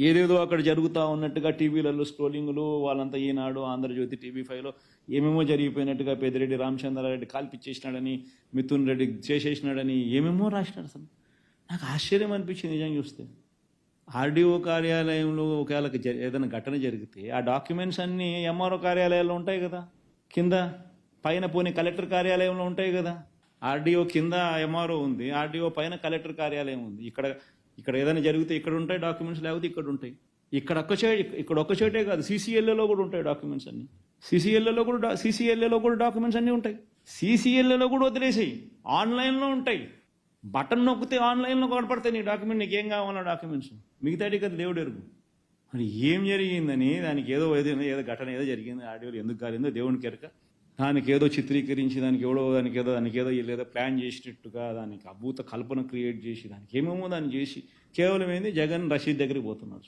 ఏదేదో అక్కడ జరుగుతూ ఉన్నట్టుగా టీవీలలో స్క్రోలింగ్లు వాళ్ళంతా ఈనాడు ఆంధ్రజ్యోతి టీవీ5లో ఏమేమో జరిగిపోయినట్టుగా పెద్దిరెడ్డి రామచంద్రారెడ్డి కాల్పిచ్చేసినాడని మిథున్ రెడ్డి చేసేసినాడని ఏమేమో రాసినాడు. అసలు నాకు ఆశ్చర్యం అనిపించింది నిజంగా చూస్తే. ఆర్డీఓ కార్యాలయంలో ఒకవేళ ఏదైనా ఘటన జరిగితే ఆ డాక్యుమెంట్స్ అన్నీ ఎంఆర్ఓ కార్యాలయాల్లో ఉంటాయి కదా, కింద పైన పోనీ కలెక్టర్ కార్యాలయంలో ఉంటాయి కదా. ఆర్డీఓ కింద ఎంఆర్ఓ ఉంది, ఆర్డీఓ పైన కలెక్టర్ కార్యాలయం ఉంది. ఇక్కడ ఏదైనా జరిగితే ఇక్కడ ఉంటాయి డాక్యుమెంట్స్, లేకపోతే ఇక్కడ ఉంటాయి. ఇక్కడ ఒక్క చోటే కాదు, సీసీఎల్ఏలో కూడా ఉంటాయి డాక్యుమెంట్స్ అన్ని. సీసీఎల్ఏలో కూడా డాక్యుమెంట్స్ అన్నీ ఉంటాయి. సీసీఎల్ఏలో కూడా వదిలేసాయి, ఆన్లైన్లో ఉంటాయి. బటన్ నొక్కితే ఆన్లైన్లో కనపడతాయి నీ డాక్యుమెంట్, నీకేం కావాలన్న డాక్యుమెంట్స్. మిగతాటి కదా దేవుడు ఎరుగు. మరి ఏం జరిగిందని దానికి ఏదో ఘటన ఏదో జరిగింది, ఆడియోలు ఎందుకు కాలేదో దేవునికి ఎరక. దానికి ఏదో చిత్రీకరించి దానికి ఏదో ప్లాన్ చేసినట్టుగా దానికి అభూత కల్పన క్రియేట్ చేసి దానికి ఏమేమో దాన్ని చేసి కేవలం ఏంది జగన్ రషీద్ దగ్గరికి పోతున్నాడు.